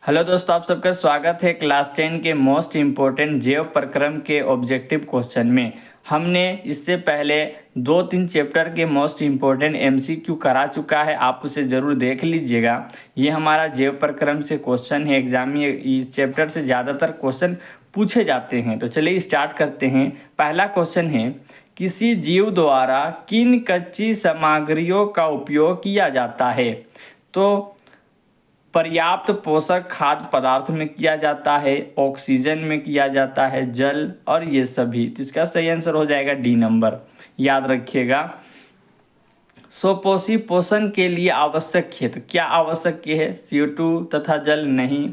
Hello दोस्तों, आप सबका स्वागत है क्लास 10 के मोस्ट इम्पोर्टेंट जैव प्रक्रम के ऑब्जेक्टिव क्वेश्चन में। हमने इससे पहले 2-3 चैप्टर के मोस्ट इम्पोर्टेंट एमसीक्यू करा चुका है, आप उसे ज़रूर देख लीजिएगा। ये हमारा जैव प्रक्रम से क्वेश्चन है, एग्जाम में इस चैप्टर से ज़्यादातर क्वेश्चन पूछे जाते हैं। तो चलिए स्टार्ट करते हैं। पहला क्वेश्चन है, किसी जीव द्वारा किन कच्ची सामग्रियों का उपयोग किया जाता है? तो पर्याप्त पोषक खाद्य पदार्थ में किया जाता है, ऑक्सीजन में किया जाता है, जल और ये सभी। तो इसका सही आंसर हो जाएगा डी नंबर, याद रखिएगा। स्वपोषी पोषण के लिए आवश्यक है, तो क्या आवश्यक है? CO2 तथा जल नहीं,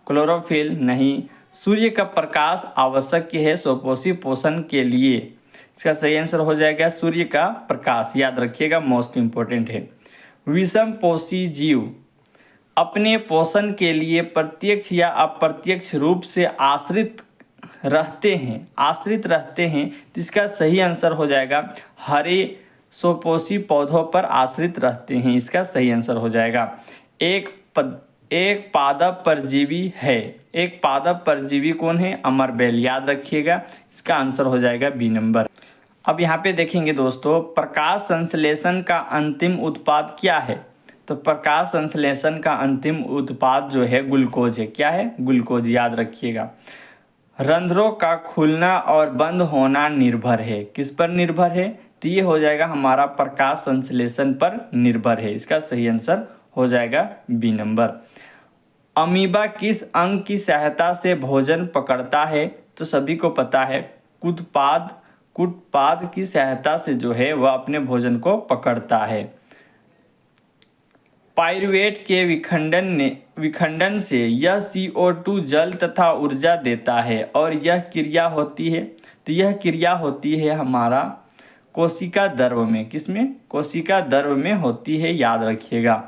क्लोरोफिल नहीं, सूर्य का प्रकाश आवश्यक है स्वपोषी पोषण के लिए। इसका सही आंसर हो जाएगा सूर्य का प्रकाश, याद रखिएगा, मोस्ट इंपॉर्टेंट है। विषम पोषी जीव अपने पोषण के लिए प्रत्यक्ष या अप्रत्यक्ष रूप से आश्रित रहते हैं। तो इसका सही आंसर हो जाएगा हरे स्वपोषी पौधों पर आश्रित रहते हैं। इसका सही आंसर हो जाएगा एक पादप परजीवी है। एक पादप परजीवी कौन है? अमरबेल, याद रखिएगा। इसका आंसर हो जाएगा बी नंबर। अब यहाँ पे देखेंगे दोस्तों, प्रकाश संश्लेषण का अंतिम उत्पाद क्या है? तो प्रकाश संश्लेषण का अंतिम उत्पाद जो है ग्लूकोज है। क्या है? ग्लूकोज, याद रखिएगा। रंध्रों का खुलना और बंद होना निर्भर है, किस पर निर्भर है? तो ये हो जाएगा हमारा प्रकाश संश्लेषण पर निर्भर है। इसका सही आंसर हो जाएगा बी नंबर। अमीबा किस अंग की सहायता से भोजन पकड़ता है? तो सभी को पता है, कुटपाद की सहायता से जो है वह अपने भोजन को पकड़ता है। पाइरुवेट के विखंडन से यह CO2 जल तथा ऊर्जा देता है और यह क्रिया होती है। तो यह क्रिया होती है हमारा कोशिका द्रव में। किसमें? कोशिका द्रव में होती है, याद रखिएगा।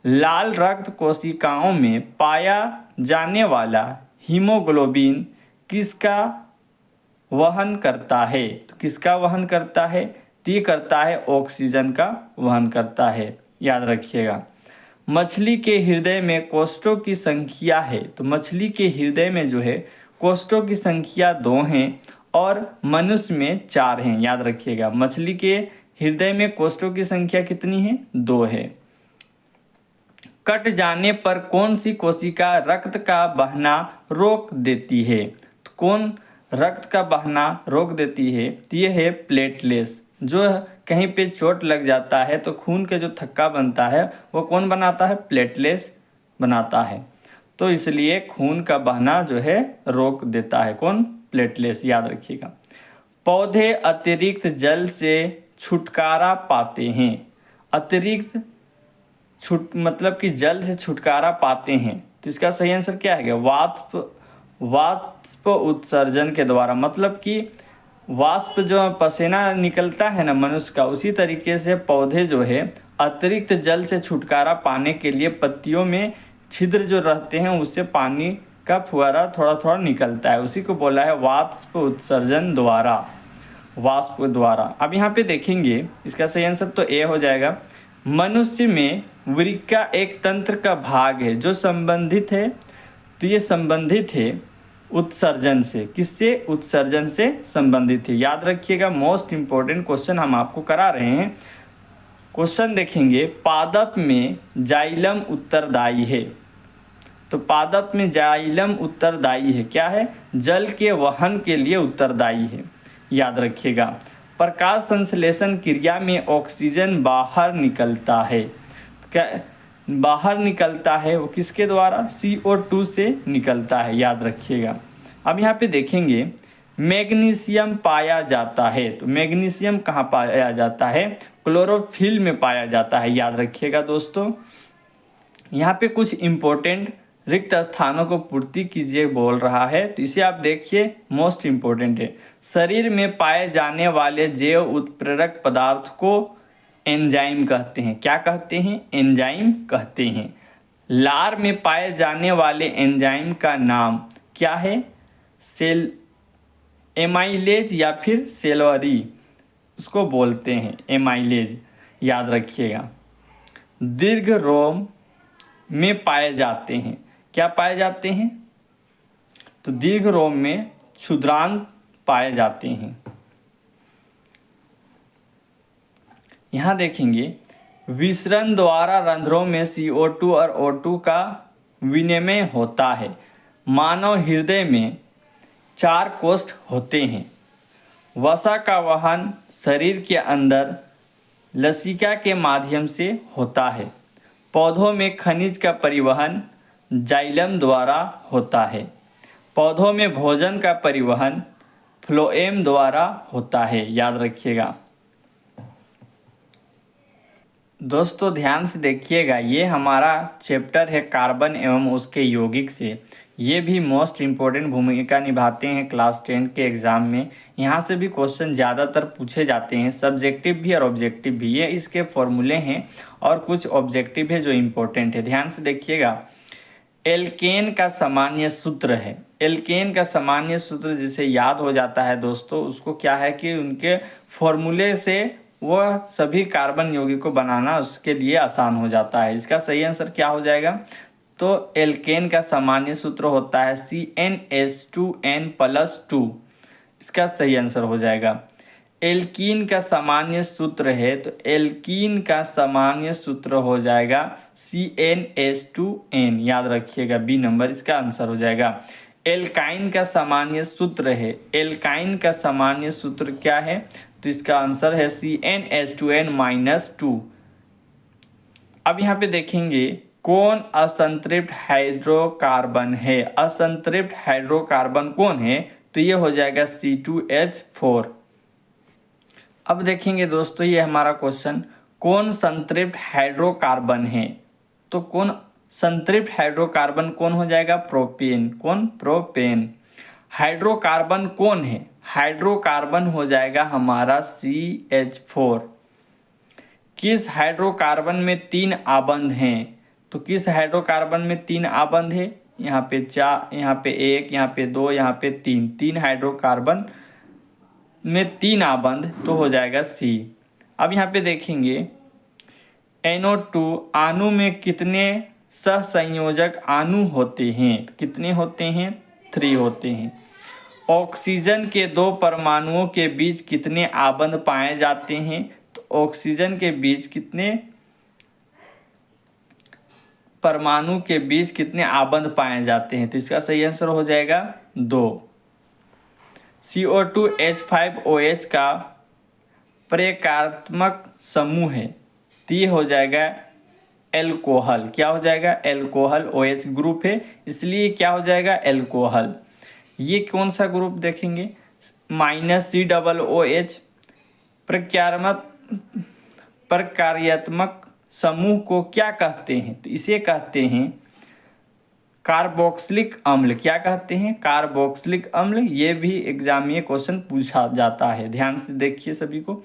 लाल रक्त कोशिकाओं में पाया जाने वाला हीमोग्लोबिन किसका वहन करता है? तो किसका वहन करता है? तो ये करता है ऑक्सीजन का वहन करता है, याद रखिएगा। मछली के हृदय में कोष्ठों की संख्या है। तो मछली के हृदय में जो है कोष्ठों की संख्या 2 हैं और मनुष्य में 4 हैं, याद रखिएगा। मछली के हृदय में कोष्ठों की संख्या कितनी है? 2 है। कट जाने पर कौन सी कोशिका रक्त का बहना रोक देती है? तो कौन रक्त का बहना रोक देती है? तो ये है प्लेटलेट्स। जो कहीं पे चोट लग जाता है तो खून के जो थक्का बनता है वो कौन बनाता है? प्लेटलेट्स बनाता है। तो इसलिए खून का बहना जो है रोक देता है कौन? प्लेटलेट्स, याद रखिएगा। पौधे अतिरिक्त जल से छुटकारा पाते हैं। अतिरिक्त मतलब कि जल से छुटकारा पाते हैं। तो इसका सही आंसर क्या है? वाष्प उत्सर्जन के द्वारा। मतलब कि वाष्प जो पसीना निकलता है ना मनुष्य का, उसी तरीके से पौधे जो है अतिरिक्त जल से छुटकारा पाने के लिए पत्तियों में छिद्र जो रहते हैं उससे पानी का फुहारा थोड़ा थोड़ा निकलता है, उसी को बोला है वाष्प उत्सर्जन द्वारा, वाष्प द्वारा। अब यहाँ पे देखेंगे इसका सही आंसर तो ए हो जाएगा। मनुष्य में वृक्का एक तंत्र का भाग है जो संबंधित है। तो ये संबंधित है उत्सर्जन से। किससे? उत्सर्जन से संबंधित है, याद रखिएगा। मोस्ट इंपॉर्टेंट क्वेश्चन हम आपको करा रहे हैं। क्वेश्चन देखेंगे, पादप में जाइलम उत्तरदायी है। तो पादप में जाइलम उत्तरदायी है, क्या है? जल के वहन के लिए उत्तरदायी है, याद रखिएगा। प्रकाश संश्लेषण क्रिया में ऑक्सीजन बाहर निकलता है। क्या बाहर निकलता है? वो किसके द्वारा? CO2 से निकलता है, याद रखिएगा। अब यहाँ पे देखेंगे मैग्नीशियम पाया जाता है। तो मैग्नीशियम कहाँ पाया जाता है? क्लोरोफिल में पाया जाता है, याद रखिएगा दोस्तों। यहाँ पे कुछ इम्पोर्टेंट रिक्त स्थानों को पूर्ति कीजिए बोल रहा है, तो इसे आप देखिए, मोस्ट इम्पोर्टेंट है। शरीर में पाए जाने वाले जैव उत्प्रेरक पदार्थ को एंजाइम कहते हैं। क्या कहते हैं? एंजाइम कहते हैं। लार में पाए जाने वाले एंजाइम का नाम क्या है? एमाइलेज या फिर सेलवरी, उसको बोलते हैं एमाइलेज, याद रखिएगा। दीर्घ रोम में पाए जाते हैं। क्या पाए जाते हैं? तो दीर्घ रोम में क्षुद्रांक पाए जाते हैं। यहाँ देखेंगे विसरण द्वारा रंध्रों में CO2 और O2 का विनिमय होता है। मानव हृदय में 4 कोष्ठ होते हैं। वसा का वहन शरीर के अंदर लसिका के माध्यम से होता है। पौधों में खनिज का परिवहन जाइलम द्वारा होता है। पौधों में भोजन का परिवहन फ्लोएम द्वारा होता है, याद रखिएगा। दोस्तों ध्यान से देखिएगा, ये हमारा चैप्टर है कार्बन एवं उसके यौगिक से। ये भी मोस्ट इम्पोर्टेंट भूमिका निभाते हैं क्लास 10 के एग्ज़ाम में। यहाँ से भी क्वेश्चन ज़्यादातर पूछे जाते हैं, सब्जेक्टिव भी और ऑब्जेक्टिव भी। ये इसके फॉर्मूले हैं और कुछ ऑब्जेक्टिव है जो इम्पोर्टेंट है, ध्यान से देखिएगा। एल्केन का सामान्य सूत्र है। एल्केन का सामान्य सूत्र जिसे याद हो जाता है दोस्तों, उसको क्या है कि उनके फॉर्मूले से वह सभी कार्बन यौगिक को बनाना उसके लिए आसान हो जाता है। इसका सही आंसर क्या हो जाएगा? तो एल्केन का सामान्य सूत्र होता है CnH2n+2। इसका सही आंसर हो जाएगा। एल्कीन का सामान्य सूत्र है, तो एल्कीन का सामान्य सूत्र हो जाएगा CnH2n, याद रखिएगा, बी नंबर इसका आंसर हो जाएगा। एल्काइन का सामान्य सूत्र है। एल्काइन का सामान्य सूत्र क्या है? तो इसका आंसर है CnH2n-2। अब यहाँ पे देखेंगे कौन असंतृप्त हाइड्रोकार्बन है। असंतृप्त हाइड्रोकार्बन कौन है? तो ये हो जाएगा C2H4। अब देखेंगे दोस्तों ये हमारा क्वेश्चन, कौन संतृप्त हाइड्रोकार्बन है? तो कौन संतृप्त हाइड्रोकार्बन कौन हो जाएगा? प्रोपेन। कौन? प्रोपेन। हाइड्रोकार्बन कौन है? हाइड्रोकार्बन हो जाएगा हमारा CH4। किस हाइड्रोकार्बन में 3 आबंध हैं? तो किस हाइड्रोकार्बन में 3 आबंध है? यहाँ पे 4, यहाँ पे 1, यहाँ पे 2, यहाँ पे 3। 3 हाइड्रोकार्बन में 3 आबंध, तो हो जाएगा C। अब यहाँ पे देखेंगे NO2 अणु में कितने सहसंयोजक अणु होते हैं? कितने होते हैं? 3 होते हैं। ऑक्सीजन के 2 परमाणुओं के बीच कितने आबंध पाए जाते हैं? तो ऑक्सीजन के बीच कितने परमाणु के बीच कितने आबंध पाए जाते हैं? तो इसका सही आंसर हो जाएगा 2। CO2H5OH का प्रकार्यात्मक समूह है, तो ये हो जाएगा एल्कोहल। क्या हो जाएगा? एल्कोहल। OH ग्रुप है इसलिए क्या हो जाएगा? एल्कोहल। ये कौन सा ग्रुप देखेंगे? -COOH। प्रकार्यात्मक समूह को क्या कहते हैं? तो इसे कहते हैं कार्बोक्सिलिक अम्ल। क्या कहते हैं? कार्बोक्सिलिक अम्ल। ये भी एग्जाम में क्वेश्चन पूछा जाता है, ध्यान से देखिए सभी को।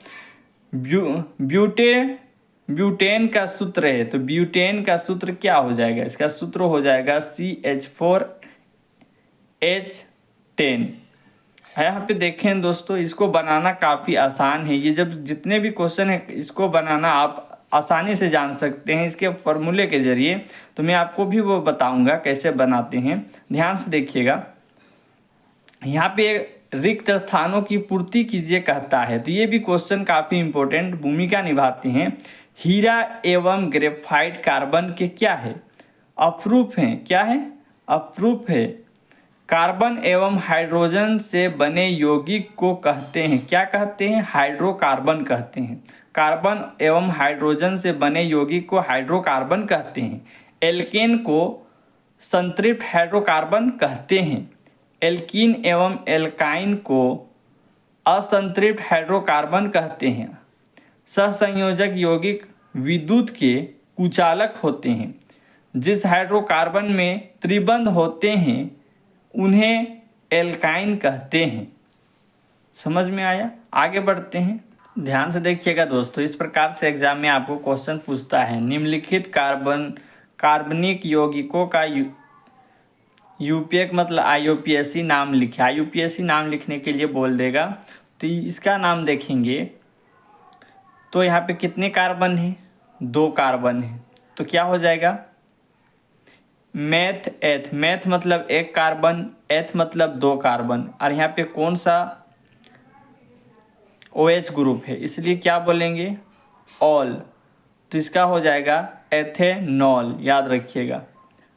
ब्यूटेन का सूत्र है, तो ब्यूटेन का सूत्र क्या हो जाएगा? इसका सूत्र हो जाएगा CH4H10। यहाँ पे देखें दोस्तों, इसको बनाना काफ़ी आसान है। ये जब जितने भी क्वेश्चन है इसको बनाना आप आसानी से जान सकते हैं इसके फॉर्मूले के जरिए। तो मैं आपको भी वो बताऊंगा कैसे बनाते हैं, ध्यान से देखिएगा। यहाँ पे रिक्त स्थानों की पूर्ति कीजिए कहता है, तो ये भी क्वेश्चन काफ़ी इंपॉर्टेंट भूमिका निभाते हैं। हीरा एवं ग्रेफाइट कार्बन के क्या है? अपरूप हैं। क्या है? अपरूप है। कार्बन एवं हाइड्रोजन से बने यौगिक को कहते हैं, क्या कहते हैं? हाइड्रोकार्बन कहते हैं। कार्बन एवं हाइड्रोजन से बने यौगिक को हाइड्रोकार्बन कहते हैं। एल्केन को संतृप्त हाइड्रोकार्बन कहते हैं। एल्कीन एवं एल्काइन को असंतृप्त हाइड्रोकार्बन कहते हैं। सहसंयोजक यौगिक विद्युत के कुचालक होते हैं। जिस हाइड्रोकार्बन में त्रिबंध होते हैं उन्हें एल्काइन कहते हैं। समझ में आया? आगे बढ़ते हैं, ध्यान से देखिएगा दोस्तों। इस प्रकार से एग्जाम में आपको क्वेश्चन पूछता है, निम्नलिखित कार्बनिक यौगिकों का यूपीएक मतलब IUPAC नाम लिखे। IUPAC नाम लिखने के लिए बोल देगा, तो इसका नाम देखेंगे तो यहाँ पे कितने कार्बन हैं? 2 कार्बन है, तो क्या हो जाएगा? मैथ एथ, मैथ मतलब एक कार्बन, एथ मतलब दो कार्बन, और यहाँ पे कौन सा OH ग्रुप है, इसलिए क्या बोलेंगे ऑल, तो इसका हो जाएगा एथेनॉल, याद रखिएगा।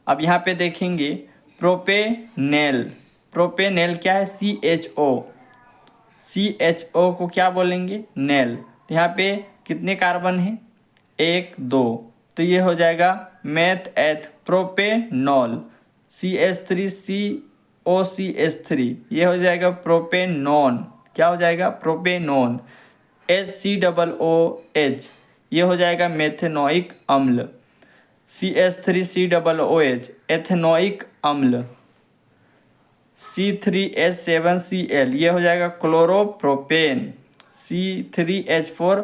अब यहाँ पे देखेंगे प्रोपेनेल, प्रोपेनेल क्या है CHO, CHO को क्या बोलेंगे नेल, तो यहाँ पे कितने कार्बन हैं एक दो, तो ये हो जाएगा मैथ एथ प्रोपेनॉल, CH3COCH3, ये हो जाएगा प्रोपेनॉन, क्या हो जाएगा प्रोपेनॉन, HCOOH, ये हो जाएगा मेथेनोइक अम्ल, CH3COOH एथेनोइक अम्ल, C3H7Cl, ये हो जाएगा क्लोरोप्रोपेन, C3H4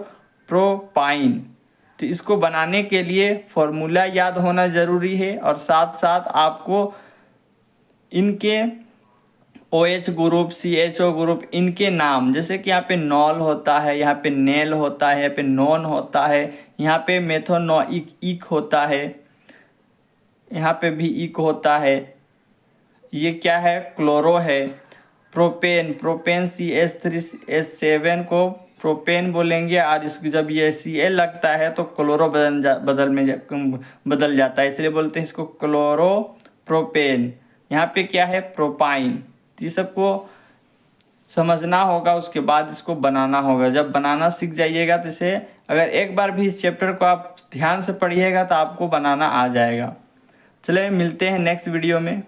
प्रोपाइन। तो इसको बनाने के लिए फॉर्मूला याद होना ज़रूरी है, और साथ साथ आपको इनके OH ग्रुप, CHO ग्रुप, इनके नाम, जैसे कि यहाँ पे नॉल होता है, यहाँ पे नेल होता है, यहाँ पे नॉन होता है, यहाँ पे मेथोनोइक इक होता है, यहाँ पे भी इक होता है, ये क्या है क्लोरो है, प्रोपेन, प्रोपेन CH3H7 को प्रोपेन बोलेंगे, और इसको जब ये Cl लगता है तो क्लोरो बदल जाता है, इसलिए बोलते हैं इसको क्लोरो प्रोपेन। यहाँ पे क्या है प्रोपाइन, तो ये सबको समझना होगा, उसके बाद इसको बनाना होगा। जब बनाना सीख जाइएगा तो इसे, अगर एक बार भी इस चैप्टर को आप ध्यान से पढ़िएगा तो आपको बनाना आ जाएगा। चलिए मिलते हैं नेक्स्ट वीडियो में।